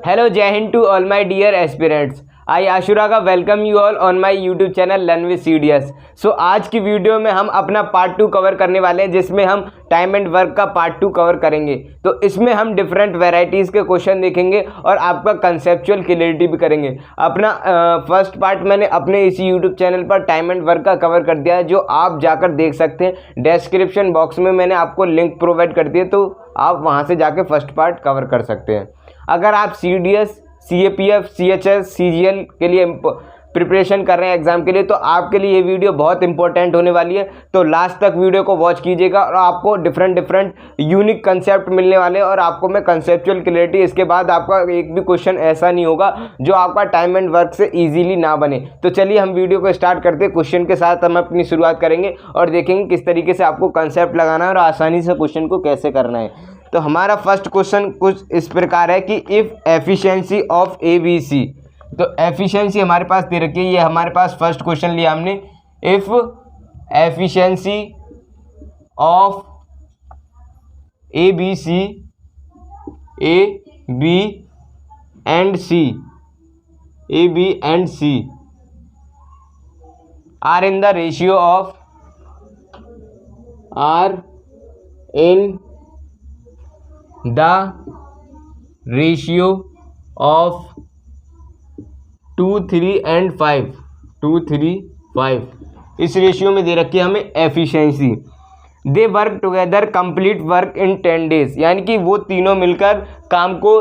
Hello, Jai Hind to all my dear aspirants. I Ashuraga welcome you all on my YouTube channel Learn with CDS. So आज की video में हम अपना part 2 cover करने वाले हैं, जिसमें हम टाइम एंड वर्क का पार्ट 2 कवर करेंगे। तो इसमें हम डिफरेंट वैरायटीज़ के क्वेश्चन देखेंगे और आपका कंसेप्चुअल क्लियरिटी भी करेंगे। अपना फर्स्ट पार्ट मैंने अपने इसी यूट्यूब चैनल पर टाइम एंड वर्क का कवर कर दिया है, जो आप जाकर देख सकते हैं। डिस्क्रिप्शन बॉक्स में मैंने आपको लिंक प्रोवाइड कर दिया, तो आप वहाँ से जाके फर्स्ट पार्ट कवर कर सकते हैं। अगर आप CDS, CAPF, CHS, CGL के लिए प्रिपरेशन कर रहे हैं एग्ज़ाम के लिए, तो आपके लिए ये वीडियो बहुत इंपॉर्टेंट होने वाली है। तो लास्ट तक वीडियो को वॉच कीजिएगा और आपको डिफरेंट यूनिक कंसेप्ट मिलने वाले हैं और आपको मैं कंसेप्चुअल क्लियरिटी, इसके बाद आपका एक भी क्वेश्चन ऐसा नहीं होगा जो आपका टाइम एंड वर्क से ईजिली ना बने। तो चलिए हम वीडियो को स्टार्ट करते हैं। क्वेश्चन के साथ हम अपनी शुरुआत करेंगे और देखेंगे किस तरीके से आपको कंसेप्ट लगाना है और आसानी से क्वेश्चन को कैसे करना है। तो हमारा फर्स्ट क्वेश्चन कुछ इस प्रकार है कि इफ़ एफिशिएंसी ऑफ ABC, तो एफिशिएंसी हमारे पास दे रखी है। ये हमारे पास फर्स्ट क्वेश्चन लिया हमने, if efficiency of ABC, A, B and C, A, B and C are in the ratio of of 2, 3 and 5, 2, 3, 5। इस रेशियो में दे रखी है हमें efficiency. They work together complete work in 10 days, यानी कि वो तीनों मिलकर काम को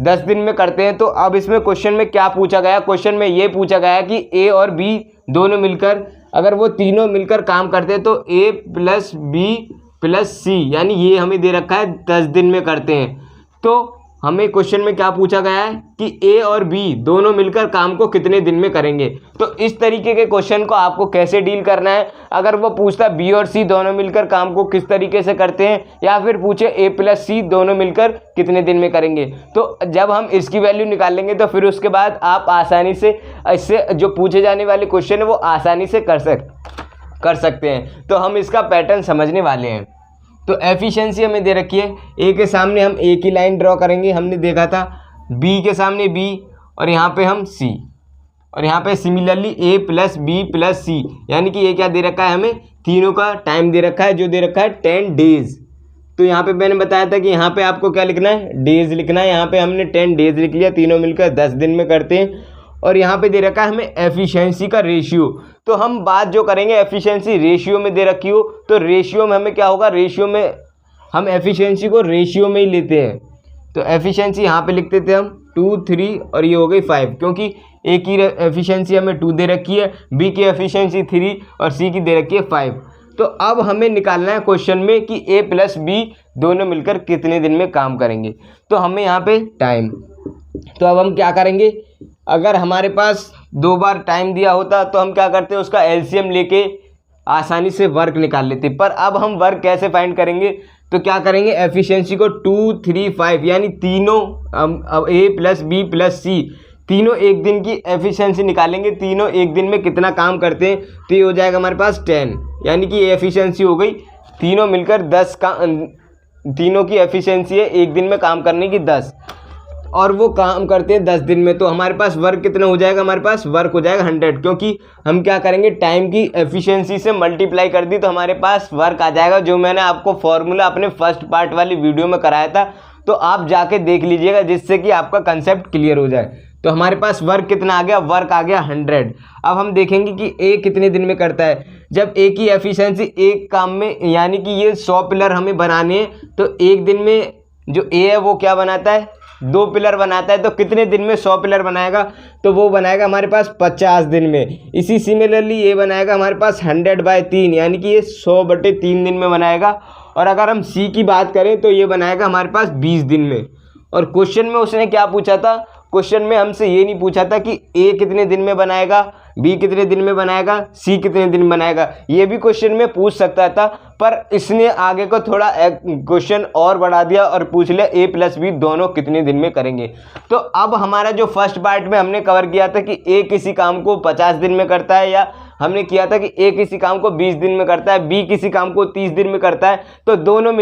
10 दिन में करते हैं। तो अब इसमें क्वेश्चन में क्या पूछा गया? क्वेश्चन में ये पूछा गया कि A और B दोनों मिलकर, अगर वो तीनों मिलकर काम करते हैं तो A + B + C, यानी ये हमें दे रखा है 10 दिन में करते हैं। तो हमें क्वेश्चन में क्या पूछा गया है कि A और B दोनों मिलकर काम को कितने दिन में करेंगे। तो इस तरीके के क्वेश्चन को आपको कैसे डील करना है? अगर वो पूछता B और C दोनों मिलकर काम को किस तरीके से करते हैं, या फिर पूछे A + C दोनों मिलकर कितने दिन में करेंगे, तो जब हम इसकी वैल्यू निकाल लेंगे तो फिर उसके बाद आप आसानी से इससे जो पूछे जाने वाले क्वेश्चन है वो आसानी से कर सकते हैं। तो हम इसका पैटर्न समझने वाले हैं। तो एफिशिएंसी हमें दे रखी है, ए के सामने हम ए की लाइन ड्रॉ करेंगे, हमने देखा था। बी के सामने बी और यहाँ पे हम सी, और यहाँ पे सिमिलरली A + B + C, यानी कि ये क्या दे रखा है हमें? तीनों का टाइम दे रखा है, जो दे रखा है 10 डेज। तो यहाँ पे मैंने बताया था कि यहाँ पे आपको क्या लिखना है? डेज लिखना है। यहाँ पे हमने 10 डेज लिख लिया, तीनों मिलकर 10 दिन में करते हैं। और यहाँ पे दे रखा है हमें एफिशिएंसी का रेशियो। तो हम बात जो करेंगे एफिशिएंसी रेशियो में दे रखी हो, तो रेशियो में हमें क्या होगा? रेशियो में हम एफिशिएंसी को रेशियो में ही लेते हैं। तो एफिशिएंसी यहाँ पे लिख देते हैं हम 2, 3 और ये हो गई 5, क्योंकि ए की एफिशिएंसी हमें 2 दे रखी है, बी की एफिशिएंसी 3 और सी की दे रखी है 5। तो अब हमें निकालना है क्वेश्चन में कि A + B दोनों मिलकर कितने दिन में काम करेंगे। तो हमें यहाँ पे टाइम, तो अब हम क्या करेंगे? अगर हमारे पास 2 बार टाइम दिया होता तो हम क्या करते हैं? उसका LCM लेके आसानी से वर्क निकाल लेते। पर अब हम वर्क कैसे फाइंड करेंगे? तो क्या करेंगे? एफिशिएंसी को 2, 3, 5, यानी तीनों अब A + B + C तीनों एक दिन की एफिशिएंसी निकालेंगे। तीनों एक दिन में कितना काम करते हैं, तो ये हो जाएगा हमारे पास 10, यानी कि एफिशिएंसी हो गई तीनों मिलकर 10 का। तीनों की एफिशिएंसी है एक दिन में काम करने की 10, और वो काम करते हैं 10 दिन में। तो हमारे पास वर्क कितना हो जाएगा? हमारे पास वर्क हो जाएगा 100, क्योंकि हम क्या करेंगे? टाइम की एफिशिएंसी से मल्टीप्लाई कर दी तो हमारे पास वर्क आ जाएगा, जो मैंने आपको फॉर्मूला अपने फर्स्ट पार्ट वाली वीडियो में कराया था। तो आप जाके देख लीजिएगा, जिससे कि आपका कंसेप्ट क्लियर हो जाए। तो हमारे पास वर्क कितना आ गया? वर्क आ गया 100। अब हम देखेंगे कि A कितने दिन में करता है। जब A की एफिशिएंसी एक काम में, यानी कि ये 100 पिलर हमें बनाने हैं, तो एक दिन में जो A है वो क्या बनाता है? 2 पिलर बनाता है। तो कितने दिन में 100 पिलर बनाएगा? तो वो बनाएगा हमारे पास 50 दिन में। इसी सिमिलरली ये बनाएगा हमारे पास 100/3, यानी कि ये 100/3 दिन में बनाएगा। और अगर हम C की बात करें तो ये बनाएगा हमारे पास 20 दिन में। और क्वेश्चन में उसने क्या पूछा था? क्वेश्चन में हमसे ये नहीं पूछा था कि A कितने दिन में बनाएगा, बी कितने दिन में बनाएगा, सी कितने दिन में बनाएगा। ये भी क्वेश्चन में पूछ सकता था, पर इसने आगे को थोड़ा क्वेश्चन और बढ़ा दिया और पूछ लिया ए प्लस बी दोनों कितने दिन में करेंगे। तो अब हमारा जो फर्स्ट पार्ट में हमने कवर किया था कि ए किसी काम को 50 दिन में करता है, या हमने किया था कि ए किसी काम को 20 दिन में करता है, बी किसी काम को 30 दिन में करता है, तो दोनों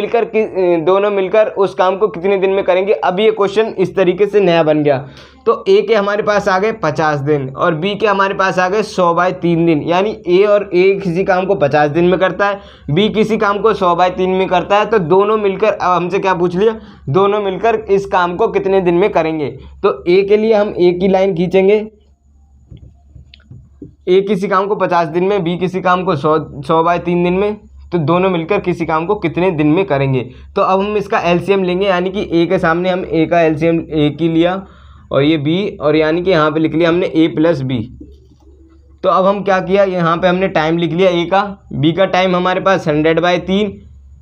मिलकर उस काम को कितने दिन में करेंगे। अब ये क्वेश्चन इस तरीके से नया बन गया। तो ए के हमारे पास आ गए 50 दिन और बी के हमारे पास आ गए 100/3 दिन, यानी ए किसी काम को 50 दिन में करता है, बी किसी काम को 100/3 में करता है। तो दोनों मिलकर, अब हमसे क्या पूछ लिया, दोनों मिलकर इस काम को कितने दिन में करेंगे। तो ए के लिए हम एक ही लाइन खींचेंगे, ए किसी काम को 50 दिन में, बी किसी काम को 100/3 दिन में, तो दोनों मिलकर किसी काम को कितने दिन में करेंगे। तो अब हम इसका एलसीएम लेंगे, यानी कि ए के सामने हम ए का एलसीएम एक ही लिया और ये बी, और यानी कि यहाँ पे लिख लिया हमने ए प्लस बी। तो अब हम क्या किया, यहाँ पे हमने टाइम लिख लिया ए का, बी का टाइम हमारे पास 100/3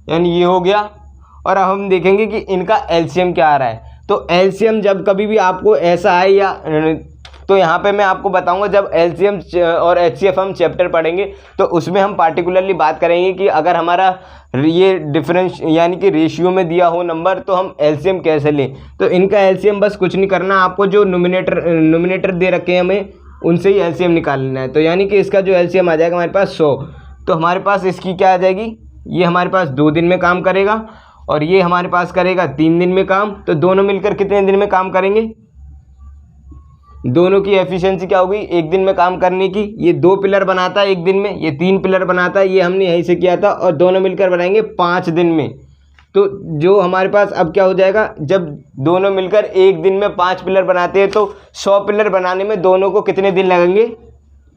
यानी ये हो गया। और अब हम देखेंगे कि इनका एलसीएम क्या आ रहा है। तो एलसीएम जब कभी भी आपको ऐसा आए, या तो यहाँ पे मैं आपको बताऊंगा जब एलसीएम और एचसीएफ हम चैप्टर पढ़ेंगे तो उसमें हम पार्टिकुलरली बात करेंगे कि अगर हमारा ये डिफरेंस यानी कि रेशियो में दिया हो नंबर तो हम एलसीएम कैसे लें। तो इनका एलसीएम बस कुछ नहीं करना, आपको जो नोमिनेटर दे रखे हैं हमें उनसे ही एलसीएम निकाल लेना है। तो यानी कि इसका जो एलसीएम आ जाएगा हमारे पास 100, तो हमारे पास इसकी क्या आ जाएगी, ये हमारे पास 2 दिन में काम करेगा और ये हमारे पास करेगा 3 दिन में काम। तो दोनों मिलकर कितने दिन में काम करेंगे, दोनों की एफिशिएंसी क्या होगी, एक दिन में काम करने की। ये 2 पिलर बनाता है एक दिन में, ये 3 पिलर बनाता है, ये हमने यहीं से किया था, और दोनों मिलकर बनाएंगे 5 दिन में। तो जो हमारे पास अब क्या हो जाएगा, जब दोनों मिलकर एक दिन में 5 पिलर बनाते हैं तो 100 पिलर बनाने में दोनों को कितने दिन लगेंगे,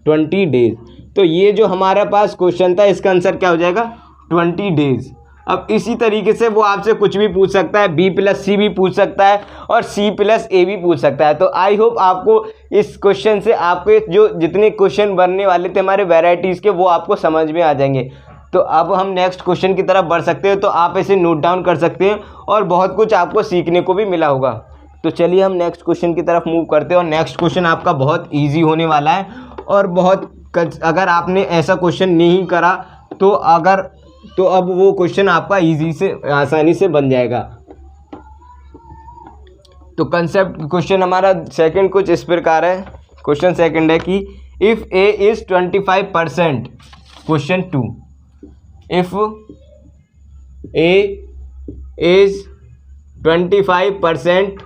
20 डेज। तो ये जो हमारे पास क्वेश्चन था इसका आंसर क्या हो जाएगा, 20 डेज। अब इसी तरीके से वो आपसे कुछ भी पूछ सकता है, बी प्लस सी भी पूछ सकता है और सी प्लस ए भी पूछ सकता है। तो आई होप आपको इस क्वेश्चन से आपके जो जितने क्वेश्चन बनने वाले थे हमारे वैरायटीज़ के वो आपको समझ में आ जाएंगे। तो अब हम नेक्स्ट क्वेश्चन की तरफ बढ़ सकते हो, तो आप इसे नोट डाउन कर सकते हैं और बहुत कुछ आपको सीखने को भी मिला होगा। तो चलिए हम नेक्स्ट क्वेश्चन की तरफ मूव करते हैं, और नेक्स्ट क्वेश्चन आपका बहुत ईजी होने वाला है। और अगर आपने ऐसा क्वेश्चन नहीं करा तो अब वो क्वेश्चन आपका आसानी से बन जाएगा। तो कंसेप्ट क्वेश्चन हमारा सेकंड कुछ इस प्रकार है। क्वेश्चन सेकंड है कि if A is 25%, question 2, if A is 25%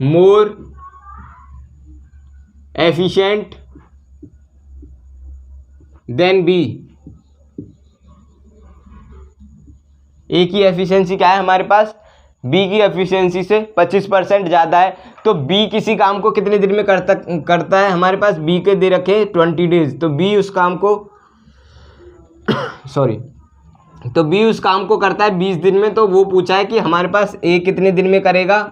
more efficient than B, A की एफिशिएंसी क्या है हमारे पास, बी की एफिशिएंसी से 25% ज़्यादा है। तो बी किसी काम को कितने दिन में करता है, हमारे पास बी के दे रखे 20 डेज। तो बी उस काम को तो बी उस काम को करता है 20 दिन में। तो वो पूछा है कि हमारे पास ए कितने दिन में करेगा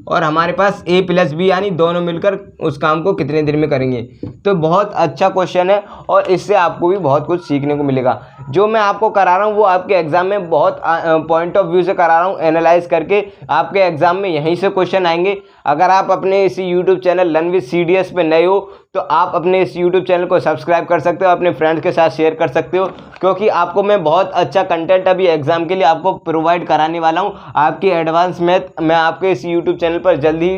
और हमारे पास ए प्लस बी यानी दोनों मिलकर उस काम को कितने दिन में करेंगे। तो बहुत अच्छा क्वेश्चन है और इससे आपको भी बहुत कुछ सीखने को मिलेगा। जो मैं आपको करा रहा हूँ वो आपके एग्ज़ाम में बहुत पॉइंट ऑफ व्यू से करा रहा हूँ, एनालाइज करके आपके एग्ज़ाम में यहीं से क्वेश्चन आएंगे। अगर आप अपने इसी YouTube channel learn with CDS पे नए हो तो आप अपने इस यूट्यूब चैनल को सब्सक्राइब कर सकते हो, अपने फ्रेंड्स के साथ शेयर कर सकते हो, क्योंकि आपको मैं बहुत अच्छा कंटेंट अभी एग्ज़ाम के लिए आपको प्रोवाइड कराने वाला हूँ। आपकी एडवांस मैथ मैं आपके इस यूट्यूब चैनल पर जल्दी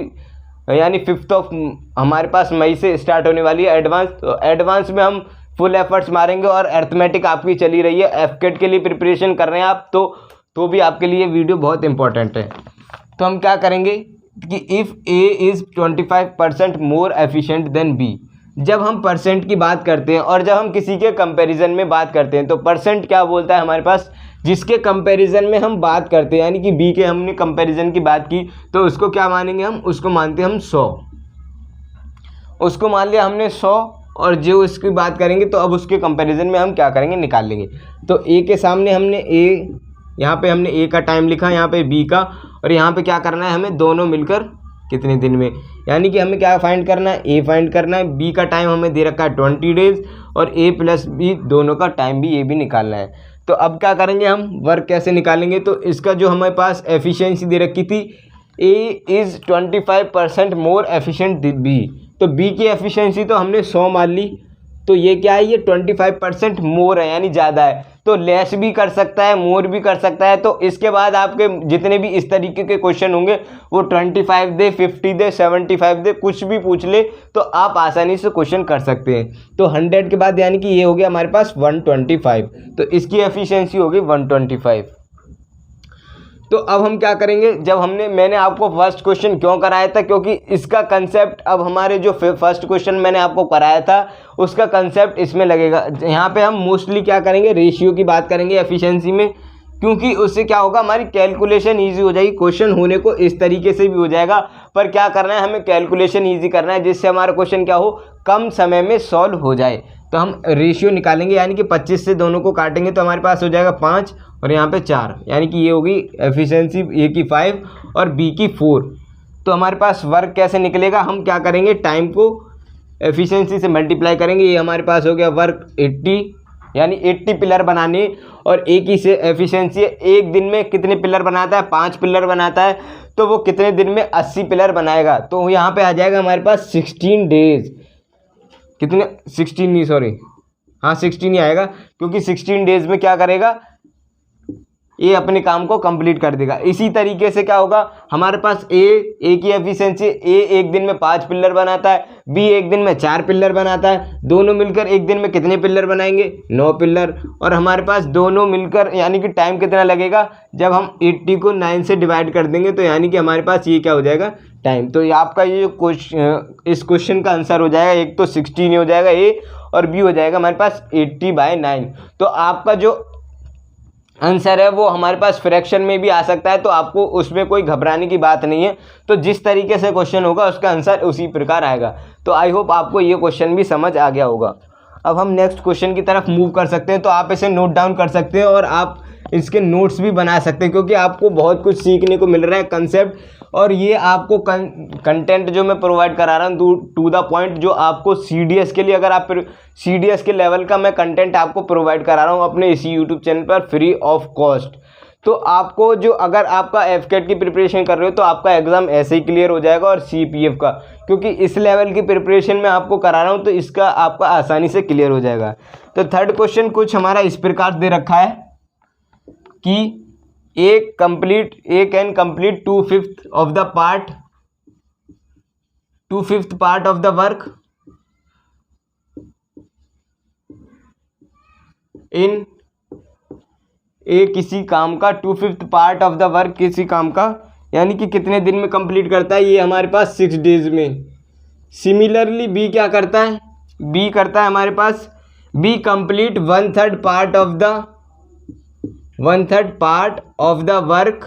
यानी 5 हमारे पास मई से स्टार्ट होने वाली है एडवांस। तो एडवांस में हम फुल एफर्ट्स मारेंगे और अर्थमेटिक आपकी चली रही है, एफकेट के लिए प्रिपरेशन कर रहे हैं आप तो भी आपके लिए वीडियो बहुत इंपॉर्टेंट है। तो हम क्या करेंगे कि if A is 25% more efficient than B, जब हम परसेंट की बात करते हैं और जब हम किसी के कंपैरिजन में बात करते हैं तो परसेंट क्या बोलता है हमारे पास, जिसके कंपैरिजन में हम बात करते हैं, यानी कि बी के हमने कंपैरिजन की बात की तो उसको क्या मानेंगे हम, उसको मानते हैं हम 100। उसको मान लिया हमने 100 और जो इसकी बात करेंगे तो अब उसके कंपैरिजन में हम क्या करेंगे, निकाल लेंगे। तो ए के सामने हमने यहाँ पे हमने ए का टाइम लिखा, यहाँ पे बी का, और यहाँ पे क्या करना है हमें दोनों मिलकर कितने दिन में, यानी कि हमें क्या फाइंड करना है, ए फाइंड करना है। बी का टाइम हमें दे रखा है 20 डेज और ए प्लस बी दोनों का टाइम भी ये भी निकालना है। तो अब क्या करेंगे हम, वर्क कैसे निकालेंगे, तो इसका जो हमारे पास एफिशिएंसी दे रखी थी A is 25% more efficient B, तो बी की एफिशिएंसी तो हमने 100 मान ली, तो ये क्या है, ये 25% मोर है यानी ज़्यादा है। तो लेस भी कर सकता है, मोर भी कर सकता है। तो इसके बाद आपके जितने भी इस तरीके के क्वेश्चन होंगे वो 25 दे, 50 दे, 75 दे, कुछ भी पूछ ले तो आप आसानी से क्वेश्चन कर सकते हैं। तो 100 के बाद यानी कि ये हो गया हमारे पास 125, तो इसकी एफिशिएंसी होगी 125। तो अब हम क्या करेंगे, जब मैंने आपको फर्स्ट क्वेश्चन क्यों कराया था, क्योंकि इसका कंसेप्ट अब हमारे जो फर्स्ट क्वेश्चन मैंने आपको कराया था उसका कंसेप्ट इसमें लगेगा। यहाँ पे हम मोस्टली क्या करेंगे, रेशियो की बात करेंगे एफिशिएंसी में, क्योंकि उससे क्या होगा, हमारी कैलकुलेशन ईजी हो जाएगी। क्वेश्चन होने को इस तरीके से भी हो जाएगा, पर क्या करना है, हमें कैलकुलेशन ईजी करना है जिससे हमारा क्वेश्चन क्या हो, कम समय में सॉल्व हो जाए। तो हम रेशियो निकालेंगे, यानी कि 25 से दोनों को काटेंगे तो हमारे पास हो जाएगा 5 और यहाँ पे 4, यानी कि ये होगी एफिशिएंसी ए की 5 और बी की 4। तो हमारे पास वर्क कैसे निकलेगा, हम क्या करेंगे, टाइम को एफिशिएंसी से मल्टीप्लाई करेंगे। ये हमारे पास हो गया वर्क 80, यानी 80 पिलर बनाने, और एक ही से एफिशिएंसी है, एक दिन में कितने पिलर बनाता है, 5 पिलर बनाता है, तो वो कितने दिन में 80 पिलर बनाएगा। तो यहाँ पे आ जाएगा हमारे पास 16 डेज, कितने, 16 नहीं, सॉरी, हाँ 16 ही आएगा, क्योंकि 16 डेज में क्या करेगा, ये अपने काम को कंप्लीट कर देगा। इसी तरीके से क्या होगा, हमारे पास ए की एफिशिएंसी, ए एक दिन में 5 पिलर बनाता है, बी एक दिन में 4 पिलर बनाता है, दोनों मिलकर एक दिन में कितने पिलर बनाएंगे, 9 पिलर। और हमारे पास दोनों मिलकर यानी कि टाइम कितना लगेगा, जब हम 80 को 9 से डिवाइड कर देंगे तो यानी कि हमारे पास ये क्या हो जाएगा, टाइम। तो ये आपका ये इस क्वेश्चन का आंसर हो जाएगा, एक तो 16 हो जाएगा ए, और बी हो जाएगा हमारे पास 80/9। तो आपका जो आंसर है वो हमारे पास फ्रैक्शन में भी आ सकता है, तो आपको उसमें कोई घबराने की बात नहीं है। तो जिस तरीके से क्वेश्चन होगा उसका आंसर उसी प्रकार आएगा। तो आई होप आपको ये क्वेश्चन भी समझ आ गया होगा। अब हम नेक्स्ट क्वेश्चन की तरफ मूव कर सकते हैं। तो आप इसे नोट डाउन कर सकते हैं और आप इसके नोट्स भी बना सकते हैं, क्योंकि आपको बहुत कुछ सीखने को मिल रहा है कंसेप्ट, और ये आपको कंटेंट जो मैं प्रोवाइड करा रहा हूँ टू द पॉइंट, जो आपको CDS के लिए, अगर आप CDS के लेवल का मैं कंटेंट आपको प्रोवाइड करा रहा हूँ अपने इसी यूट्यूब चैनल पर फ्री ऑफ कॉस्ट। तो आपको जो, अगर आपका FCAT की प्रिपरेशन कर रहे हो तो आपका एग्ज़ाम ऐसे ही क्लियर हो जाएगा, और CPF का, क्योंकि इस लेवल की प्रिपरेशन में आपको करा रहा हूँ तो इसका आपका आसानी से क्लियर हो जाएगा। तो थर्ड क्वेश्चन कुछ हमारा इस प्रकार दे रखा है कि A can complete 2/5 of the part, 2/5 part of the work in A, किसी काम का 2/5 पार्ट ऑफ द वर्क, किसी काम का यानी कि कितने दिन में कंप्लीट करता है, ये हमारे पास 6 डेज में। सिमिलरली B क्या करता है, B करता है हमारे पास, B complete 1/3 part of the work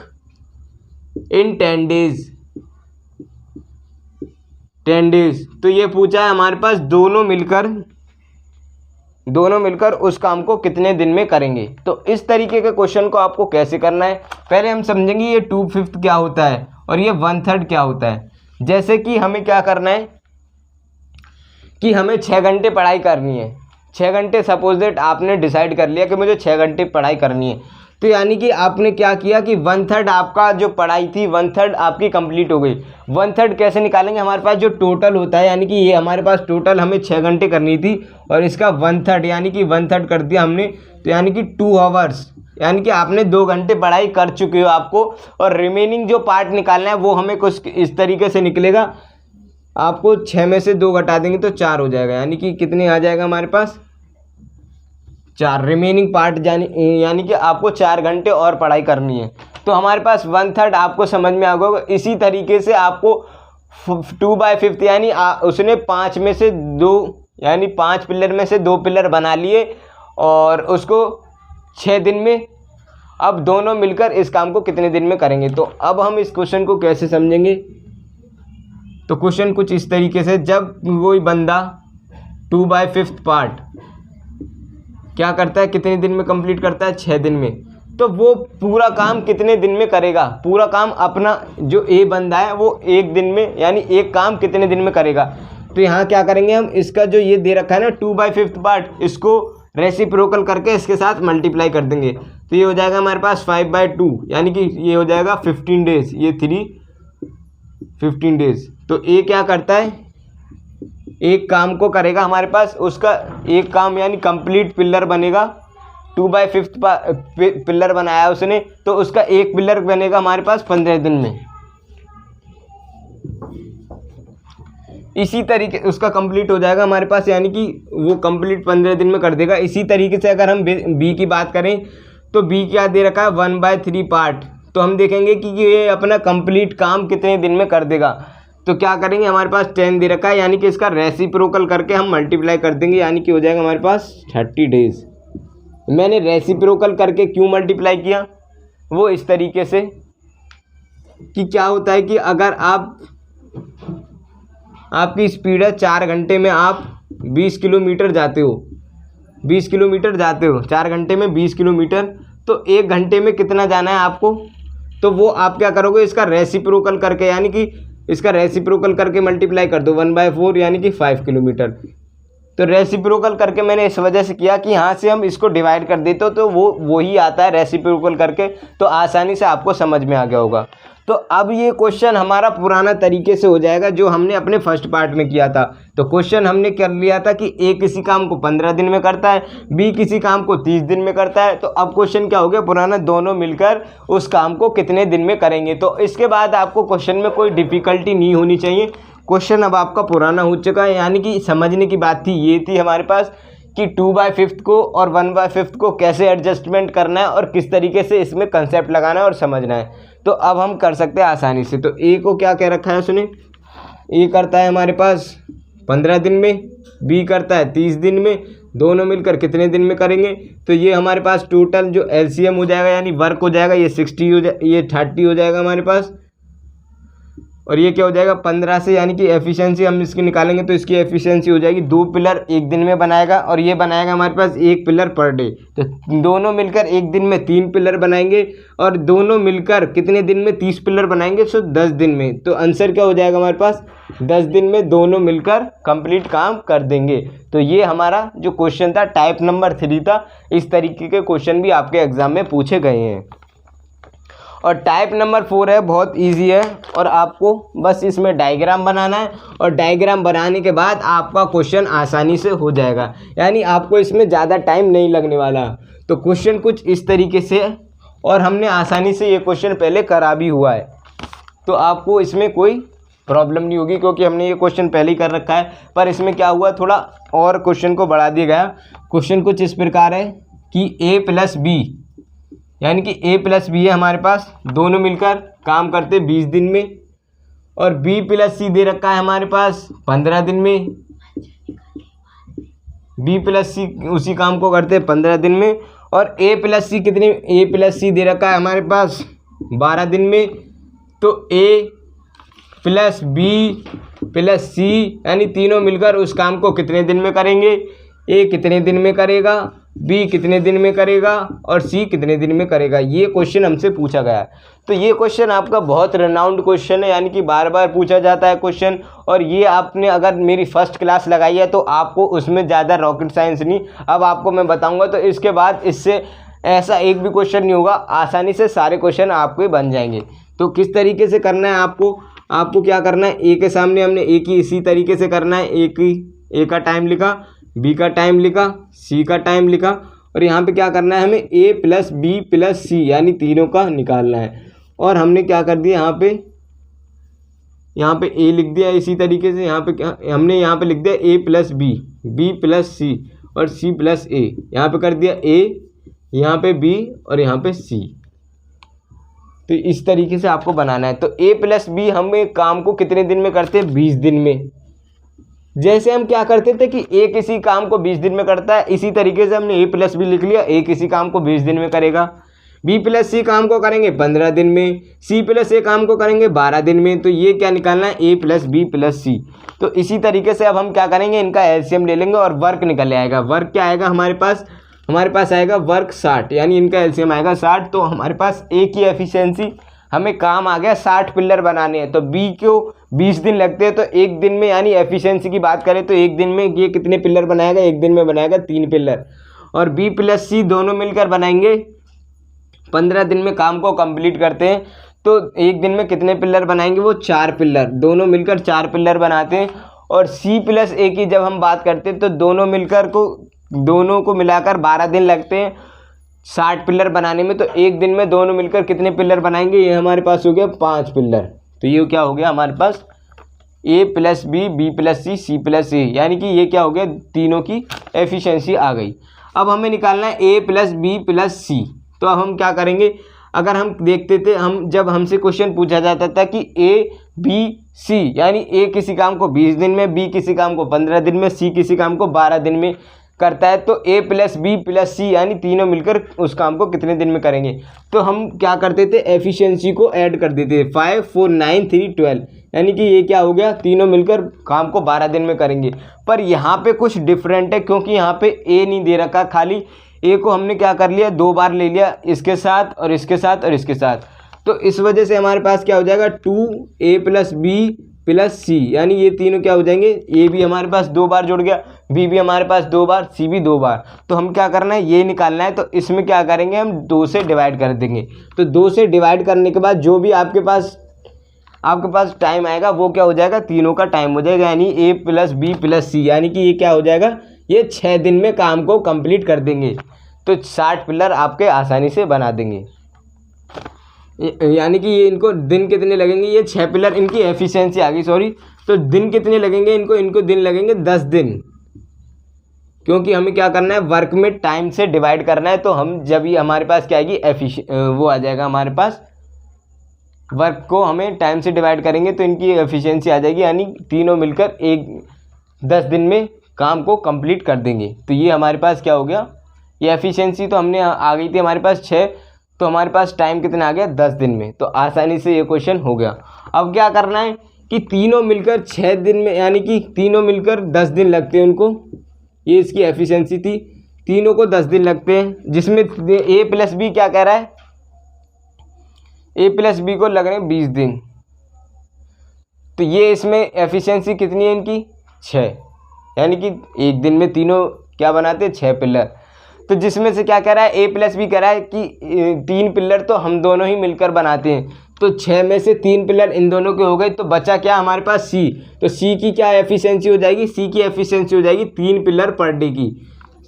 in 10 days. तो ये पूछा है हमारे पास, दोनों मिलकर उस काम को कितने दिन में करेंगे। तो इस तरीके के क्वेश्चन को आपको कैसे करना है, पहले हम समझेंगे ये 2/5 क्या होता है और ये 1/3 क्या होता है। जैसे कि हमें क्या करना है कि हमें 6 घंटे पढ़ाई करनी है, 6 घंटे, सपोज दैट आपने डिसाइड कर लिया कि मुझे 6 घंटे पढ़ाई करनी है, तो यानी कि आपने क्या किया कि 1/3 आपका जो पढ़ाई थी 1/3 आपकी कंप्लीट हो गई। 1/3 कैसे निकालेंगे, हमारे पास जो टोटल होता है, यानी कि ये हमारे पास टोटल हमें 6 घंटे करनी थी और इसका 1/3 यानी कि 1/3 कर दिया हमने, तो यानी कि 2 आवर्स, यानी कि आपने 2 घंटे पढ़ाई कर चुके हो आपको, और रिमेनिंग जो पार्ट निकालना है वो हमें कुछ इस तरीके से निकलेगा, आपको 6 में से 2 घटा देंगे तो 4 हो जाएगा, यानी कि कितने आ जाएगा हमारे पास 4 रिमेनिंग पार्ट, यानी कि आपको 4 घंटे और पढ़ाई करनी है। तो हमारे पास 1/3 आपको समझ में आ गया। इसी तरीके से आपको 2/5 यानी उसने 5 में से 2 यानी 5 पिलर में से 2 पिलर बना लिए और उसको 6 दिन में, अब दोनों मिलकर इस काम को कितने दिन में करेंगे। तो अब हम इस क्वेश्चन को कैसे समझेंगे, तो क्वेश्चन कुछ इस तरीके से, जब कोई बंदा 2/5 पार्ट क्या करता है, कितने दिन में कंप्लीट करता है, 6 दिन में, तो वो पूरा काम कितने दिन में करेगा, पूरा काम अपना जो ए बंदा है वो 1 दिन में, यानी एक काम कितने दिन में करेगा। तो यहाँ क्या करेंगे हम, इसका जो ये दे रखा है ना 2/5 पार्ट, इसको रेसिप्रोकल करके इसके साथ मल्टीप्लाई कर देंगे, तो ये हो जाएगा हमारे पास 5/2, यानी कि ये हो जाएगा 15 डेज, ये 15 डेज। तो ए क्या करता है, एक काम को करेगा हमारे पास, उसका एक काम यानी कंप्लीट पिलर बनेगा, 2/5 पिलर बनाया उसने, तो उसका एक पिलर बनेगा हमारे पास 15 दिन में। इसी तरीके उसका कंप्लीट हो जाएगा हमारे पास, यानी कि वो कंप्लीट 15 दिन में कर देगा। इसी तरीके से अगर हम बी की बात करें तो बी क्या दे रखा है, 1/3 पार्ट। तो हम देखेंगे कि ये अपना कंप्लीट काम कितने दिन में कर देगा। तो क्या करेंगे, हमारे पास 10 दे रखा है, यानी कि इसका रेसिप्रोकल करके हम मल्टीप्लाई कर देंगे, यानी कि हो जाएगा हमारे पास 30 डेज। मैंने रेसिप्रोकल करके क्यों मल्टीप्लाई किया, वो इस तरीके से कि क्या होता है कि अगर आपकी स्पीड है 4 घंटे में आप 20 किलोमीटर जाते हो, 20 किलोमीटर जाते हो 4 घंटे में 20 किलोमीटर, तो 1 घंटे में कितना जाना है आपको, तो वो आप क्या करोगे, इसका रेसिप्रोकल करके, यानी कि इसका रेसिप्रोकल करके मल्टीप्लाई कर दो 1/4, यानी कि 5 किलोमीटर। तो रेसिप्रोकल करके मैंने इस वजह से किया कि यहाँ से हम इसको डिवाइड कर देते हो तो वो ही आता है रेसिप्रोकल करके, तो आसानी से आपको समझ में आ गया होगा। तो अब ये क्वेश्चन हमारा पुराना तरीके से हो जाएगा जो हमने अपने फर्स्ट पार्ट में किया था। तो क्वेश्चन हमने कर लिया था कि ए किसी काम को 15 दिन में करता है, बी किसी काम को 30 दिन में करता है। तो अब क्वेश्चन क्या हो गया, पुराना, दोनों मिलकर उस काम को कितने दिन में करेंगे। तो इसके बाद आपको क्वेश्चन में कोई डिफ़िकल्टी नहीं होनी चाहिए। क्वेश्चन अब आपका पुराना हो चुका है, यानी कि समझने की बात थी ये थी हमारे पास कि 2/5 को और 1/5 को कैसे एडजस्टमेंट करना है और किस तरीके से इसमें कंसेप्ट लगाना है और समझना है। तो अब हम कर सकते हैं आसानी से। तो ए को क्या कह रखा है सुनिए, ए करता है हमारे पास 15 दिन में, बी करता है 30 दिन में, दोनों मिलकर कितने दिन में करेंगे। तो ये हमारे पास टोटल जो एलसीएम हो जाएगा यानी वर्क हो जाएगा, ये 30 हो जाएगा हमारे पास, और ये क्या हो जाएगा 15 से, यानी कि एफिशिएंसी हम इसकी निकालेंगे तो इसकी एफिशिएंसी हो जाएगी 2 पिलर 1 दिन में बनाएगा, और ये बनाएगा हमारे पास 1 पिलर पर डे। तो दोनों मिलकर 1 दिन में 3 पिलर बनाएंगे, और दोनों मिलकर कितने दिन में 30 पिलर बनाएंगे, सो 10 दिन में। तो आंसर क्या हो जाएगा हमारे पास, 10 दिन में दोनों मिलकर कंप्लीट काम कर देंगे। तो ये हमारा जो क्वेश्चन था टाइप नंबर 3 था। इस तरीके के क्वेश्चन भी आपके एग्जाम में पूछे गए हैं। और टाइप नंबर 4 है, बहुत इजी है, और आपको बस इसमें डायग्राम बनाना है, और डायग्राम बनाने के बाद आपका क्वेश्चन आसानी से हो जाएगा, यानी आपको इसमें ज़्यादा टाइम नहीं लगने वाला। तो क्वेश्चन कुछ इस तरीके से है, और हमने आसानी से ये क्वेश्चन पहले करा भी हुआ है, तो आपको इसमें कोई प्रॉब्लम नहीं होगी क्योंकि हमने ये क्वेश्चन पहले ही कर रखा है। पर इसमें क्या हुआ, थोड़ा और क्वेश्चन को बढ़ा दिया गया। क्वेश्चन कुछ इस प्रकार है कि a+b, यानी कि a+b है हमारे पास, दोनों मिलकर काम करते 20 दिन में, और b+c दे रखा है हमारे पास 15 दिन में, b+c उसी काम को करते 15 दिन में, और a+c दे रखा है हमारे पास 12 दिन में। तो a+b+c यानी तीनों मिलकर उस काम को कितने दिन में करेंगे, a कितने दिन में करेगा, बी कितने दिन में करेगा, और सी कितने दिन में करेगा। ये क्वेश्चन हमसे पूछा गया है। तो ये क्वेश्चन आपका बहुत रेनाउंड क्वेश्चन है, यानी कि बार बार पूछा जाता है क्वेश्चन, और ये आपने अगर मेरी फर्स्ट क्लास लगाई है तो आपको उसमें ज़्यादा रॉकेट साइंस नहीं, अब आपको मैं बताऊंगा। तो इसके बाद इससे ऐसा एक भी क्वेश्चन नहीं होगा, आसानी से सारे क्वेश्चन आपके बन जाएंगे। तो किस तरीके से करना है आपको क्या करना है, ए के सामने हमने ए की इसी तरीके से करना है, ए का टाइम लिखा, बी का टाइम लिखा, सी का टाइम लिखा, और यहाँ पे क्या करना है, हमें a+b+c यानी तीनों का निकालना है। और हमने क्या कर दिया, यहाँ पे a लिख दिया, इसी तरीके से यहाँ पे क्या हमने यहाँ पे लिख दिया a+b, b+c और c+a, यहाँ पे कर दिया a, यहाँ पे b और यहाँ पे c। तो इस तरीके से आपको बनाना है। तो a+b हमें काम को कितने दिन में करते हैं, 20 दिन में। जैसे हम क्या करते थे कि a किसी काम को 20 दिन में करता है, इसी तरीके से हमने a+b लिख लिया, a किसी काम को 20 दिन में करेगा, b+c काम को करेंगे 15 दिन में, c+a काम को करेंगे 12 दिन में। तो ये क्या निकालना है, a+b+c। तो इसी तरीके से अब हम क्या करेंगे, इनका एलसीएम ले लेंगे और वर्क निकल आएगा। वर्क क्या आएगा हमारे पास आएगा वर्क 60, यानी इनका एलसीएम आएगा 60। तो हमारे पास a की एफिशिएंसी, हमें काम आ गया 60 पिलर बनाने हैं, तो b को 20 दिन लगते हैं, तो एक दिन में, यानी एफिशिएंसी की बात करें तो एक दिन में ये कितने पिलर बनाएगा, एक दिन में बनाएगा 3 पिलर, और b+c दोनों मिलकर बनाएंगे 15 दिन में काम को कंप्लीट करते हैं। तो एक दिन में कितने पिलर बनाएंगे, वो 4 पिलर, दोनों मिलकर 4 पिलर बनाते हैं। और सी प्लस ए की जब हम बात करते हैं तो दोनों को मिलाकर 12 दिन लगते हैं 60 पिलर बनाने में। तो एक दिन में दोनों मिलकर कितने पिलर बनाएंगे, ये हमारे पास हो गया 5 पिलर। तो ये क्या हो गया हमारे पास ए प्लस बी, बी प्लस सी, सी प्लस ए, यानी कि ये क्या हो गया, तीनों की एफिशिएंसी आ गई। अब हमें निकालना है ए प्लस बी प्लस सी। तो अब हम क्या करेंगे, अगर हम देखते थे जब हमसे क्वेश्चन पूछा जाता था कि ए बी सी, यानी ए किसी काम को 20 दिन में, बी किसी काम को 15 दिन में, सी किसी काम को 12 दिन में करता है, तो ए प्लस बी प्लस सी यानी तीनों मिलकर उस काम को कितने दिन में करेंगे। तो हम क्या करते थे, एफिशिएंसी को ऐड कर देते थे, 5 4 9 3 12, यानी कि ये क्या हो गया, तीनों मिलकर काम को 12 दिन में करेंगे। पर यहाँ पे कुछ डिफरेंट है, क्योंकि यहाँ पे ए नहीं दे रखा, खाली ए को हमने क्या कर लिया, 2 बार ले लिया, इसके साथ और इसके साथ और इसके साथ। तो इस वजह से हमारे पास क्या हो जाएगा, 2a प्लस बी प्लस सी, यानी ये तीनों क्या हो जाएंगे, ए भी हमारे पास 2 बार जुड़ गया, बी भी हमारे पास 2 बार, सी भी 2 बार। तो हम क्या करना है, ये निकालना है। तो इसमें क्या करेंगे, हम 2 से डिवाइड कर देंगे। तो 2 से डिवाइड करने के बाद जो भी आपके पास टाइम आएगा वो क्या हो जाएगा, तीनों का टाइम हो जाएगा, यानी ए प्लस बी प्लस सी, यानी कि ये क्या हो जाएगा, ये 6 दिन में काम को कंप्लीट कर देंगे। तो 60 पिलर आपके आसानी से बना देंगे, यानी कि ये इनको दिन कितने लगेंगे, ये 6 पिलर, इनकी एफिशिएंसी आ गई, सॉरी। तो दिन कितने लगेंगे इनको दिन लगेंगे 10 दिन, क्योंकि हमें क्या करना है, वर्क में टाइम से डिवाइड करना है। तो हम जब ये हमारे पास क्या आएगी, वो आ जाएगा हमारे पास, वर्क को हमें टाइम से डिवाइड करेंगे तो इनकी एफिशिएंसी आ जाएगी, यानी तीनों मिलकर 10 दिन में काम को कंप्लीट कर देंगे। तो ये हमारे पास क्या हो गया, ये एफिशिएंसी तो हमने आ गई थी हमारे पास 6, तो हमारे पास टाइम कितना आ गया, 10 दिन में। तो आसानी से ये क्वेश्चन हो गया। अब क्या करना है कि तीनों मिलकर 6 दिन में, यानी कि तीनों मिलकर 10 दिन लगते हैं उनको, ये इसकी एफिशिएंसी थी, तीनों को 10 दिन लगते हैं, जिसमें ए प्लस बी क्या कह रहा है, ए प्लस बी को लग रहे हैं 20 दिन। तो ये इसमें एफिशिएंसी कितनी है इनकी, 6, यानी कि एक दिन में तीनों क्या बनाते हैं, 6 पिलर। तो जिसमें से क्या कह रहा है, ए प्लस बी कह रहा है कि 3 पिलर तो हम दोनों ही मिलकर बनाते हैं। तो 6 में से 3 पिलर इन दोनों के हो गए, तो बचा क्या हमारे पास, सी। तो सी की क्या एफिशिएंसी हो जाएगी, सी की एफिशिएंसी हो जाएगी 3 पिलर पर डे की।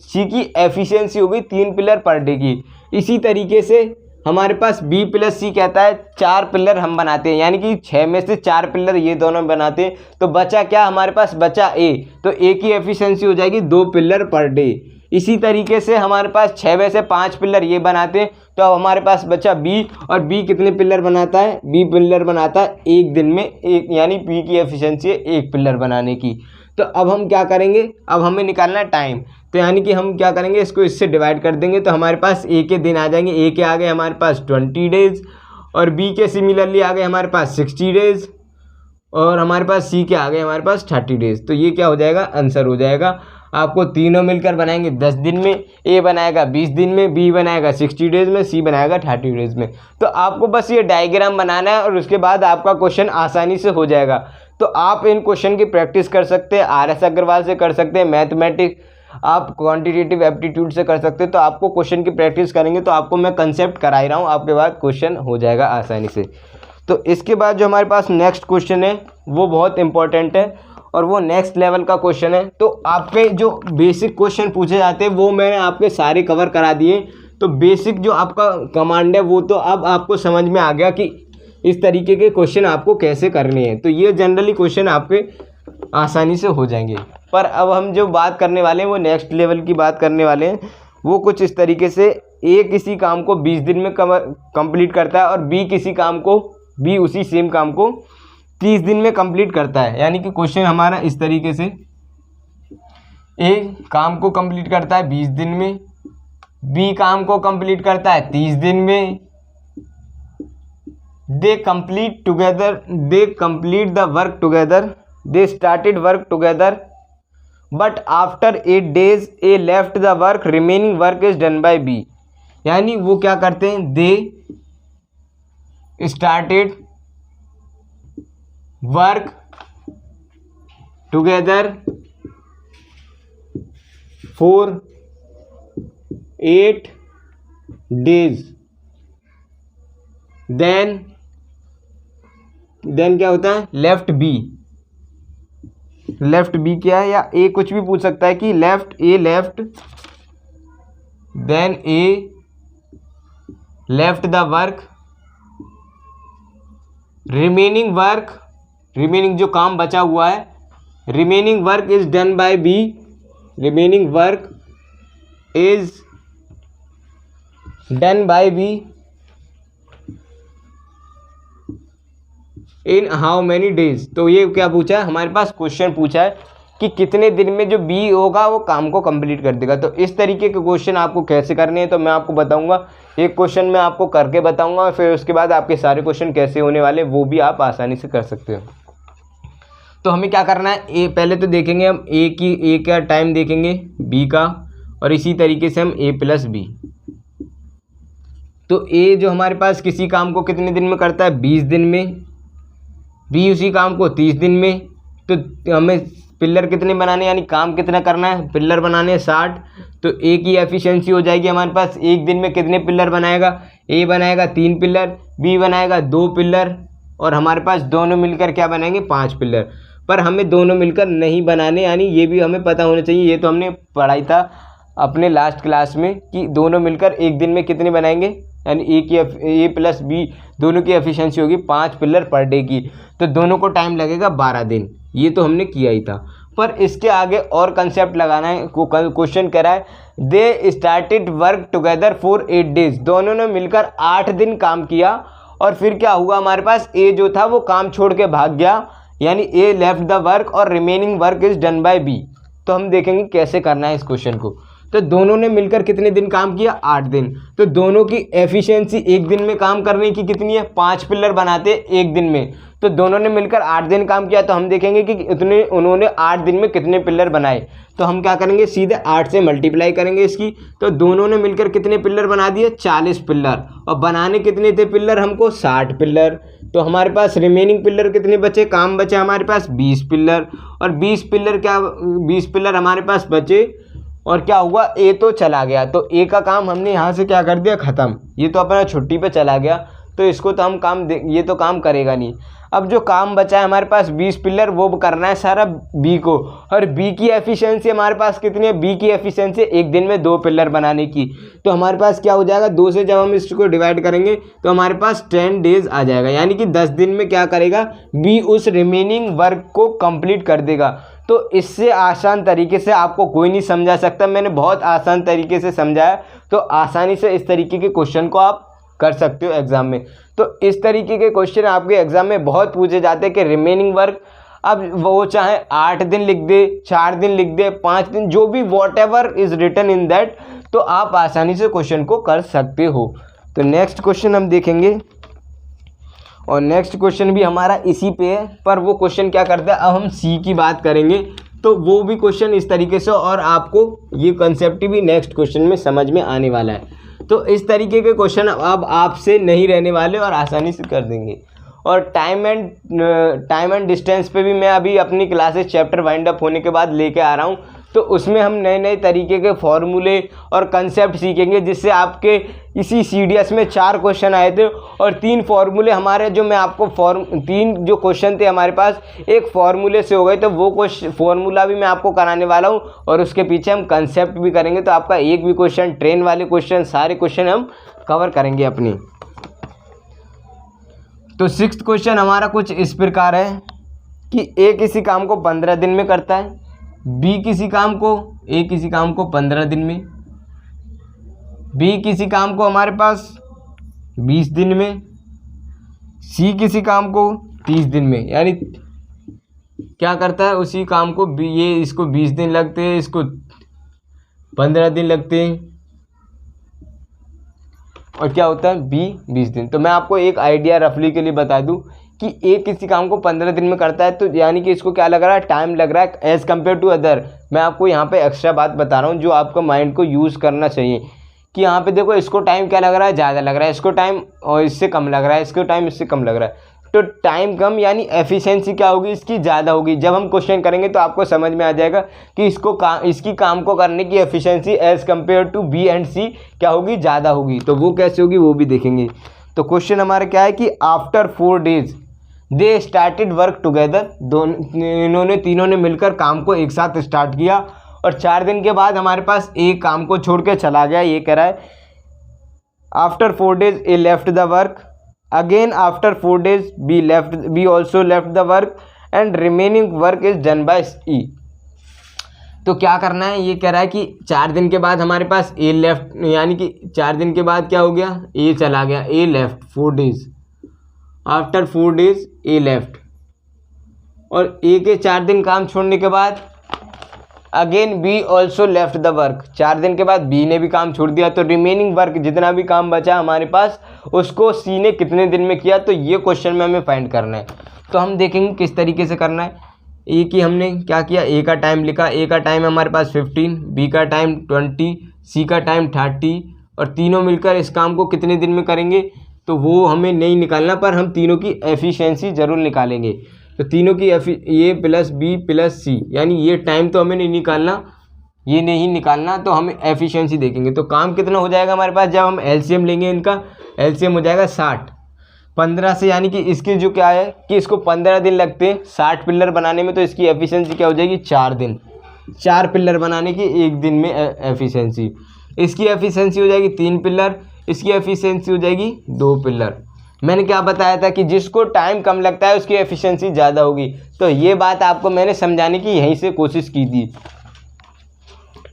सी की एफिशिएंसी हो गई 3 पिलर पर डे की। इसी तरीके से हमारे पास बी प्लस सी कहता है 4 पिलर हम बनाते हैं, यानी कि 6 में से 4 पिलर ये दोनों बनाते हैं। तो बचा क्या हमारे पास, बचा ए। तो ए की एफिशिएंसी हो जाएगी 2 पिलर पर डे। इसी तरीके से हमारे पास 6 में से 5 पिलर ये बनाते हैं, तो अब हमारे पास बचा बी, और बी कितने पिलर बनाता है, बी पिलर बनाता है एक दिन में एक, यानी बी की एफिशिएंसी है 1 पिलर बनाने की। तो अब हम क्या करेंगे, अब हमें निकालना है टाइम। तो यानी कि हम क्या करेंगे, इसको इससे डिवाइड कर देंगे, तो हमारे पास ए के दिन आ जाएंगे। ए के आ गए हमारे पास 20 डेज़, और बी के सिमिलरली आ गए हमारे पास 60 डेज़, और हमारे पास सी के आ गए हमारे पास 30 डेज़। तो ये क्या हो जाएगा, आंसर हो जाएगा। आपको तीनों मिलकर बनाएंगे 10 दिन में, ए बनाएगा 20 दिन में, बी बनाएगा 60 डेज़ में, सी बनाएगा 30 डेज़ में। तो आपको बस ये डायग्राम बनाना है और उसके बाद आपका क्वेश्चन आसानी से हो जाएगा। तो आप इन क्वेश्चन की प्रैक्टिस कर सकते हैं, RS अग्रवाल से कर सकते हैं, मैथमेटिक्स आप क्वांटिटेटिव एप्टीट्यूड से कर सकते हैं। तो आपको क्वेश्चन की प्रैक्टिस करेंगे तो आपको मैं कंसेप्ट करा ही रहा हूँ, आपके बाद क्वेश्चन हो जाएगा आसानी से। तो इसके बाद जो हमारे पास नेक्स्ट क्वेश्चन है वो बहुत इंपॉर्टेंट है, और वो नेक्स्ट लेवल का क्वेश्चन है। तो आपके जो बेसिक क्वेश्चन पूछे जाते हैं वो मैंने आपके सारे कवर करा दिए। तो बेसिक जो आपका कमांड है वो तो अब आपको समझ में आ गया कि इस तरीके के क्वेश्चन आपको कैसे करने हैं। तो ये जनरली क्वेश्चन आपके आसानी से हो जाएंगे। पर अब हम जो बात करने वाले हैं वो नेक्स्ट लेवल की बात करने वाले हैं। वो कुछ इस तरीके से, ए किसी काम को 20 दिन में कंप्लीट करता है, और बी उसी सेम काम को 30 दिन में कंप्लीट करता है। यानी कि क्वेश्चन हमारा इस तरीके से, ए काम को कंप्लीट करता है 20 दिन में, बी काम को कंप्लीट करता है 30 दिन में। They complete the work together, they started work together, but after 8 days A left the work, remaining work is done by B. यानी वो क्या करते हैं, they started work together for 8 days, then क्या होता है, लेफ्ट बी, लेफ्ट बी क्या है, या ए कुछ भी पूछ सकता है कि left A left, then A left the work, remaining जो काम बचा हुआ है, remaining work is done by B, remaining work is done by B in how many days. तो ये क्या पूछा है, हमारे पास क्वेश्चन पूछा है कि कितने दिन में जो बी होगा वो काम को कंप्लीट कर देगा। तो इस तरीके के क्वेश्चन आपको कैसे करने हैं तो मैं आपको बताऊंगा, एक क्वेश्चन मैं आपको करके बताऊंगा और फिर उसके बाद आपके सारे क्वेश्चन कैसे होने वाले वो भी आप आसानी से कर सकते हो। तो हमें क्या करना है, ए पहले तो देखेंगे हम ए का टाइम देखेंगे बी का, और इसी तरीके से हम ए प्लस बी। तो ए जो हमारे पास किसी काम को कितने दिन में करता है, 20 दिन में, बी उसी काम को 30 दिन में। तो हमें पिलर कितने बनाने, यानी काम कितना करना है, पिलर बनाने हैं 60। तो ए की एफिशिएंसी हो जाएगी हमारे पास, एक दिन में कितने पिलर बनाएगा, ए बनाएगा 3 पिलर, बी बनाएगा 2 पिलर, और हमारे पास दोनों मिलकर क्या बनाएंगे 5 पिलर। पर हमें दोनों मिलकर नहीं बनाने, यानी ये भी हमें पता होना चाहिए, ये तो हमने पढ़ाई था अपने लास्ट क्लास में कि दोनों मिलकर एक दिन में कितने बनाएंगे, यानी ए प्लस बी दोनों की एफिशिएंसी होगी 5 पिलर पर डे की। तो दोनों को टाइम लगेगा 12 दिन, ये तो हमने किया ही था। पर इसके आगे और कंसेप्ट लगाना है, क्वेश्चन कह रहा है दे started work together for 8 days, दोनों ने मिलकर 8 दिन काम किया, और फिर क्या हुआ हमारे पास, ए जो था वो काम छोड़ के भाग गया, यानी ए लेफ्ट द वर्क और remaining work is done by B. तो हम देखेंगे कैसे करना है इस क्वेश्चन को। तो दोनों ने मिलकर कितने दिन काम किया, 8 दिन। तो दोनों की एफिशिएंसी एक दिन में काम करने की कितनी है, 5 पिलर बनाते एक दिन में। तो दोनों ने मिलकर 8 दिन काम किया, तो हम देखेंगे कि उन्होंने 8 दिन में कितने पिलर बनाए। तो हम क्या करेंगे, सीधे 8 से मल्टीप्लाई करेंगे इसकी। तो दोनों ने मिलकर कितने पिलर बना दिए, 40 पिलर, और बनाने कितने थे पिलर हमको, 60 पिलर। तो हमारे पास रिमेनिंग पिलर कितने बचे, काम बचे हमारे पास 20 पिलर, और 20 पिलर हमारे पास बचे। और क्या हुआ, ए तो चला गया, तो ए का काम हमने यहाँ से क्या कर दिया, ख़त्म। ये तो अपना छुट्टी पे चला गया, तो इसको तो हम ये तो काम करेगा नहीं। अब जो काम बचा है हमारे पास 20 पिलर, वो करना है सारा बी को, और बी की एफिशिएंसी हमारे पास कितनी है, बी की एफिशिएंसी एक दिन में 2 पिलर बनाने की। तो हमारे पास क्या हो जाएगा, 2 से जब हम इसको डिवाइड करेंगे तो हमारे पास 10 डेज आ जाएगा, यानी कि 10 दिन में क्या करेगा, बी उस रिमेनिंग वर्क को कंप्लीट कर देगा। तो इससे आसान तरीके से आपको कोई नहीं समझा सकता, मैंने बहुत आसान तरीके से समझाया, तो आसानी से इस तरीके के क्वेश्चन को आप कर सकते हो एग्जाम में। तो इस तरीके के क्वेश्चन आपके एग्जाम में बहुत पूछे जाते हैं कि रिमेनिंग वर्क, अब वो चाहे 8 दिन लिख दे, 4 दिन लिख दे, 5 दिन, जो भी whatever is written in that, तो आप आसानी से क्वेश्चन को कर सकते हो। तो नेक्स्ट क्वेश्चन हम देखेंगे, और नेक्स्ट क्वेश्चन भी हमारा इसी पे है, पर वो क्वेश्चन क्या करता है, अब हम सी की बात करेंगे, तो वो भी क्वेश्चन इस तरीके से, और आपको ये कंसेप्ट भी नेक्स्ट क्वेश्चन में समझ में आने वाला है। तो इस तरीके के क्वेश्चन अब आपसे नहीं रहने वाले और आसानी से कर देंगे। और टाइम एंड डिस्टेंस पे भी मैं अभी अपनी क्लासेस चैप्टर वाइंड अप होने के बाद लेके आ रहा हूँ, तो उसमें हम नए नए तरीके के फॉर्मूले और कंसेप्ट सीखेंगे, जिससे आपके इसी CDS में 4 क्वेश्चन आए थे, और 3 फॉर्मूले हमारे, जो मैं आपको 3 जो क्वेश्चन थे हमारे पास, एक फॉर्मूले से हो गए, तो वो फॉर्मूला भी मैं आपको कराने वाला हूँ, और उसके पीछे हम कंसेप्ट भी करेंगे। तो आपका एक भी क्वेश्चन, ट्रेन वाले क्वेश्चन, सारे क्वेश्चन हम कवर करेंगे अपनी। तो 6th क्वेश्चन हमारा कुछ इस प्रकार है कि ए किसी काम को 15 दिन में करता है, ए किसी काम को 15 दिन में, बी किसी काम को हमारे पास 20 दिन में, सी किसी काम को 30 दिन में। यानी क्या करता है, उसी काम को ये इसको 20 दिन लगते हैं, इसको 15 दिन लगते हैं, और क्या होता है, बी 20 दिन। तो मैं आपको एक आइडिया रफली के लिए बता दूं कि ए किसी काम को 15 दिन में करता है, तो यानी कि इसको क्या लग रहा है, टाइम लग रहा है एज़ कम्पेयर टू अदर। मैं आपको यहाँ पे एक्स्ट्रा बात बता रहा हूँ जो आपको माइंड को यूज़ करना चाहिए, कि यहाँ पे देखो इसको टाइम क्या लग रहा है, ज़्यादा लग रहा है, इसको टाइम और इससे कम लग रहा है, इसको टाइम इससे कम लग रहा है। तो टाइम कम यानी एफिशिएंसी क्या होगी, इसकी ज़्यादा होगी। जब हम क्वेश्चन करेंगे तो आपको समझ में आ जाएगा कि इसकी काम को करने की efficiency as compare to B and C क्या होगी, ज़्यादा होगी। तो वो कैसे होगी वो भी देखेंगे। तो क्वेश्चन हमारा क्या है कि आफ्टर 4 डेज दे स्टार्टेड वर्क टुगेदर, इन्होंने तीनों ने मिलकर काम को एक साथ स्टार्ट किया और 4 दिन के बाद हमारे पास एक काम को छोड़ के चला गया। ये कह रहा है after 4 days A left the work, again after 4 days B also left the work and remaining work is done by E. तो क्या करना है, ये कह रहा है कि 4 दिन के बाद हमारे पास ए लेफ्ट, यानी कि 4 दिन के बाद क्या हो गया, ए चला गया, A left 4 days, after 4 days A left, और ए के 4 दिन काम छोड़ने के बाद again B also left the work, 4 दिन के बाद बी ने भी काम छोड़ दिया। तो रिमेनिंग वर्क, जितना भी काम बचा हमारे पास, उसको सी ने कितने दिन में किया, तो ये क्वेश्चन में हमें फाइंड करना है। तो हम देखेंगे किस तरीके से करना है। ए की हमने क्या किया, ए का टाइम लिखा, ए का टाइम हमारे पास 15, बी का टाइम 20, सी का टाइम 30, और तीनों मिलकर इस काम को कितने दिन में करेंगे, तो वो हमें नहीं निकालना, पर हम तीनों की एफिशिएंसी ज़रूर निकालेंगे। तो तीनों की ए प्लस बी प्लस सी, यानी ये टाइम तो हमें नहीं निकालना, ये नहीं निकालना, तो हमें एफिशिएंसी देखेंगे। तो काम कितना हो जाएगा हमारे पास, जब हम एलसीएम लेंगे, इनका एलसीएम हो जाएगा 60, 15 से, यानी कि इसकी जो क्या है कि इसको 15 दिन लगते हैं 60 पिलर बनाने में, तो इसकी एफिशिएंसी क्या हो जाएगी, 4 दिन, 4 पिलर बनाने की 1 दिन में एफिशिएंसी। इसकी एफिशिएंसी हो जाएगी 3 पिलर, इसकी एफिशिएंसी हो जाएगी 2 पिलर। मैंने क्या बताया था कि जिसको टाइम कम लगता है उसकी एफिशिएंसी ज़्यादा होगी, तो ये बात आपको मैंने समझाने की यहीं से कोशिश की थी।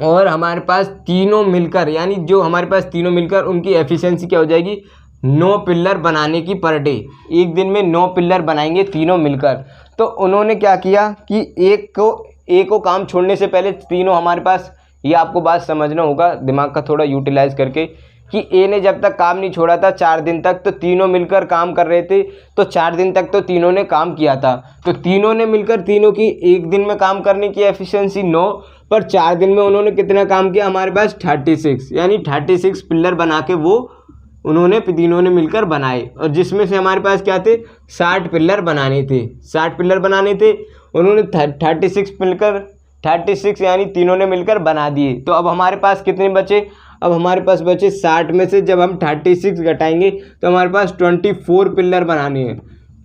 और हमारे पास तीनों मिलकर, यानी जो हमारे पास तीनों मिलकर, उनकी एफिशिएंसी क्या हो जाएगी, 9 पिलर बनाने की पर डे, 1 दिन में 9 पिलर बनाएंगे तीनों मिलकर। तो उन्होंने क्या किया कि एक को काम छोड़ने से पहले तीनों हमारे पास, ये आपको बात समझना होगा दिमाग का थोड़ा यूटिलाइज करके, कि ए ने जब तक काम नहीं छोड़ा था 4 दिन तक, तो तीनों मिलकर काम कर रहे थे, तो 4 दिन तक तो तीनों ने काम किया था। तो तीनों ने मिलकर, तीनों की 1 दिन में काम करने की एफिशिएंसी 9, पर 4 दिन में उन्होंने कितना काम किया, हमारे पास 36, यानी 36 पिलर बना के वो उन्होंने तीनों ने मिलकर बनाए। और जिसमें से हमारे पास क्या थे, 60 पिलर बनाने थे, 60 पिलर बनाने थे, उन्होंने 36 मिलकर 36 यानी तीनों ने मिलकर बना दिए। तो अब हमारे पास कितने बचे, अब हमारे पास बचे 60 में से जब हम 36 घटाएंगे तो हमारे पास 24 पिलर बनाने हैं,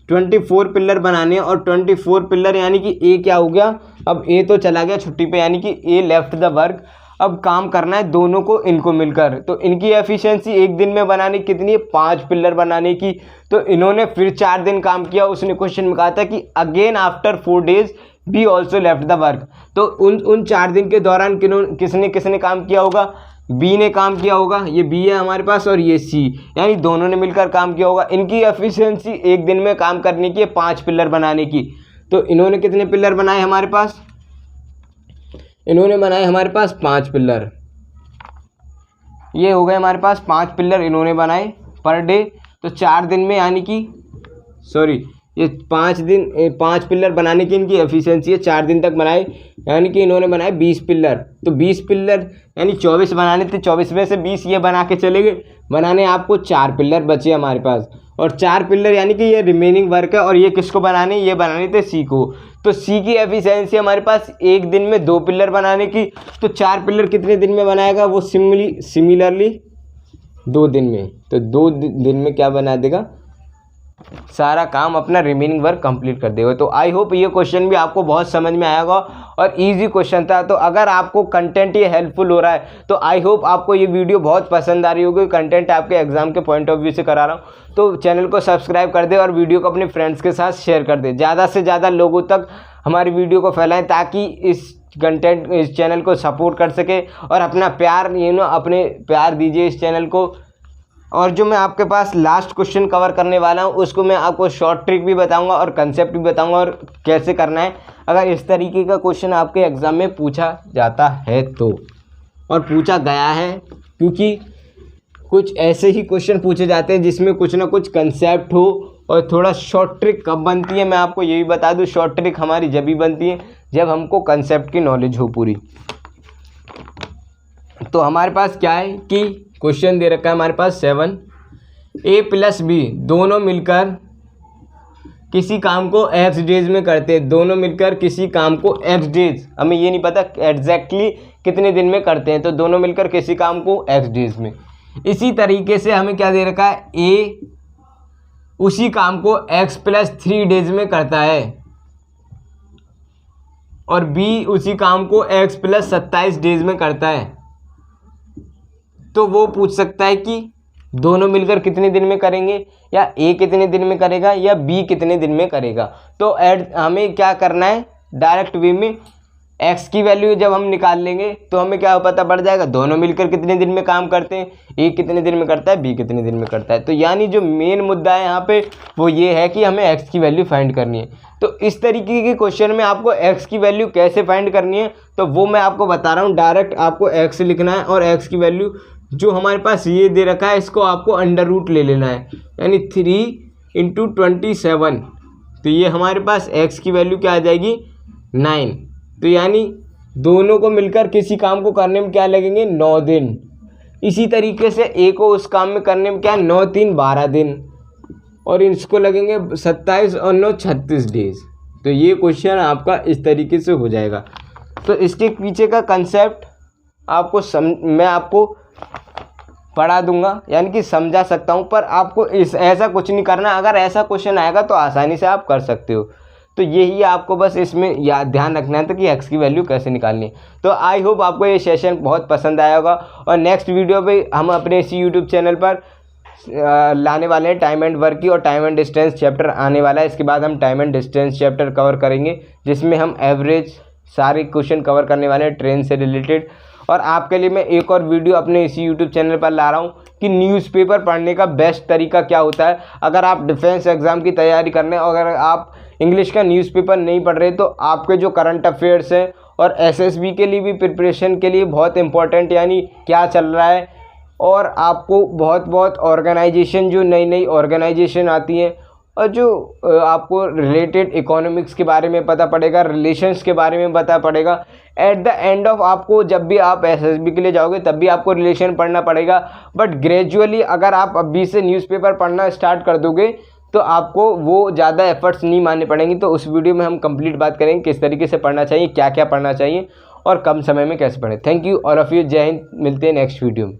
24 पिलर बनाने हैं। और 24 पिलर यानी कि ए क्या हो गया, अब ए तो चला गया छुट्टी पे, यानी कि ए लेफ्ट द वर्क। अब काम करना है दोनों को, इनको मिलकर। तो इनकी एफिशिएंसी 1 दिन में बनाने की कितनी है, 5 पिलर बनाने की। तो इन्होंने फिर 4 दिन काम किया। उसने क्वेश्चन में कहा था कि again after 4 days B also left the work. तो उन 4 दिन के दौरान किसने काम किया होगा, बी ने काम किया होगा, ये बी है हमारे पास, और ये सी, यानी दोनों ने मिलकर काम किया होगा। इनकी एफिशिएंसी 1 दिन में काम करने की है 5 पिलर बनाने की। तो इन्होंने कितने पिलर बनाए हमारे पास, इन्होंने बनाए हमारे पास 5 पिलर। ये हो गए हमारे पास 5 पिलर इन्होंने बनाए पर डे। तो 4 दिन में, यानी कि ये 5 पिलर बनाने की इनकी एफिशिएंसी है, 4 दिन तक बनाए, यानी कि इन्होंने बनाए 20 पिलर। तो 20 पिलर यानी 24 बनाने थे, 24 में से 20 ये बना के चले गए बनाने, आपको 4 पिलर बचे हमारे पास। और 4 पिलर यानी कि ये रिमेनिंग वर्क है, और ये किसको बनाने, ये बनाने थे सी को। तो सी की एफिशिएंसी हमारे पास 1 दिन में 2 पिलर बनाने की। तो 4 पिलर कितने दिन में बनाएगा वो, सिमिलरली 2 दिन में। तो 2 दिन में क्या बना देगा, सारा काम अपना रिमेनिंग वर्क कंप्लीट कर देगा। तो आई होप ये क्वेश्चन भी आपको बहुत समझ में आया होगा और इजी क्वेश्चन था। तो अगर आपको कंटेंट ये हेल्पफुल हो रहा है तो आई होप आपको ये वीडियो बहुत पसंद आ रही होगी। कंटेंट आपके एग्जाम के पॉइंट ऑफ व्यू से करा रहा हूँ। तो चैनल को सब्सक्राइब कर दे और वीडियो को अपने फ्रेंड्स के साथ शेयर कर दे। ज़्यादा से ज़्यादा लोगों तक हमारी वीडियो को फैलाएं ताकि इस चैनल को सपोर्ट कर सके और अपना प्यार अपने प्यार दीजिए इस चैनल को। और जो मैं आपके पास लास्ट क्वेश्चन कवर करने वाला हूँ उसको मैं आपको शॉर्ट ट्रिक भी बताऊंगा और कंसेप्ट भी बताऊंगा और कैसे करना है अगर इस तरीके का क्वेश्चन आपके एग्ज़ाम में पूछा जाता है तो, और पूछा गया है, क्योंकि कुछ ऐसे ही क्वेश्चन पूछे जाते हैं जिसमें कुछ ना कुछ कंसेप्ट हो। और थोड़ा शॉर्ट ट्रिक कब बनती है मैं आपको ये भी बता दूँ, शॉर्ट ट्रिक हमारी जब भी बनती है जब हमको कंसेप्ट की नॉलेज हो पूरी। तो हमारे पास क्या है कि क्वेश्चन दे रखा है हमारे पास 7, a प्लस बी दोनों मिलकर किसी काम को x डेज में करते हैं। दोनों मिलकर किसी काम को x डेज, हमें ये नहीं पता एग्जैक्टली कितने दिन में करते हैं, तो दोनों मिलकर किसी काम को x डेज में। इसी तरीके से हमें क्या दे रखा है, a उसी काम को x + 3 डेज में करता है और b उसी काम को x + 27 डेज में करता है, तो वो पूछ सकता है कि दोनों मिलकर कितने दिन में करेंगे, या a कितने दिन में करेगा या b कितने दिन में करेगा। तो हमें क्या करना है, डायरेक्ट वे में x की वैल्यू जब हम निकाल लेंगे तो हमें क्या पता पड़ जाएगा, दोनों मिलकर कितने दिन में काम करते हैं, a कितने दिन में करता है, b कितने दिन में करता है। तो यानी जो मेन मुद्दा है यहाँ पे वो ये है कि हमें x की वैल्यू फाइंड करनी है। तो इस तरीके के क्वेश्चन में आपको x की वैल्यू कैसे फाइंड करनी है तो वो मैं आपको बता रहा हूँ। डायरेक्ट आपको x लिखना है और x की वैल्यू जो हमारे पास ये दे रखा है इसको आपको अंडर रूट ले लेना है, यानी 3 × 27। तो ये हमारे पास x की वैल्यू क्या आ जाएगी, 9। तो यानी दोनों को मिलकर किसी काम को करने में क्या लगेंगे, 9 दिन। इसी तरीके से a को उस काम में करने में क्या, 9 × 3 = 12 दिन, और इसको लगेंगे 27 और 9 = 36 डेज। तो ये क्वेश्चन आपका इस तरीके से हो जाएगा। तो इसके पीछे का कंसेप्ट आपको मैं आपको पढ़ा दूंगा, यानी कि समझा सकता हूँ, पर आपको ऐसा कुछ नहीं करना। अगर ऐसा क्वेश्चन आएगा तो आसानी से आप कर सकते हो। तो यही आपको बस इसमें ध्यान रखना है कि x की वैल्यू कैसे निकालनी है। तो आई होप आपको ये सेशन बहुत पसंद आया होगा, और नेक्स्ट वीडियो पे हम अपने इसी यूट्यूब चैनल पर लाने वाले हैं टाइम एंड वर्क की, और टाइम एंड डिस्टेंस चैप्टर आने वाला है। इसके बाद हम time and distance chapter cover करेंगे, जिसमें हम एवरेज सारे क्वेश्चन कवर करने वाले हैं ट्रेन से रिलेटेड। और आपके लिए मैं एक और वीडियो अपने इसी यूट्यूब चैनल पर ला रहा हूँ कि न्यूज़पेपर पढ़ने का बेस्ट तरीका क्या होता है। अगर आप डिफेंस एग्ज़ाम की तैयारी करने, और अगर आप इंग्लिश का न्यूज़पेपर नहीं पढ़ रहे, तो आपके जो करंट अफेयर्स हैं और एसएसबी के लिए भी प्रिपरेशन के लिए बहुत इंपॉर्टेंट, यानी क्या चल रहा है, और आपको बहुत ऑर्गेनाइजेशन, जो नई नई ऑर्गेनाइजेशन आती हैं, और जो आपको रिलेटेड इकोनॉमिक्स के बारे में पता पड़ेगा, रिलेशंस के बारे में पता पड़ेगा। एट द एंड ऑफ आपको जब भी आप एसएसबी के लिए जाओगे तब भी आपको रिलेशन पढ़ना पड़ेगा, बट ग्रेजुअली अगर आप अभी से न्यूज़पेपर पढ़ना स्टार्ट कर दोगे तो आपको वो ज़्यादा एफर्ट्स नहीं मानने पड़ेंगे। तो उस वीडियो में हम कंप्लीट बात करेंगे किस तरीके से पढ़ना चाहिए, क्या क्या पढ़ना चाहिए और कम समय में कैसे पढ़ें। Thank you all of you, जय हिंद। मिलते हैं नेक्स्ट वीडियो में।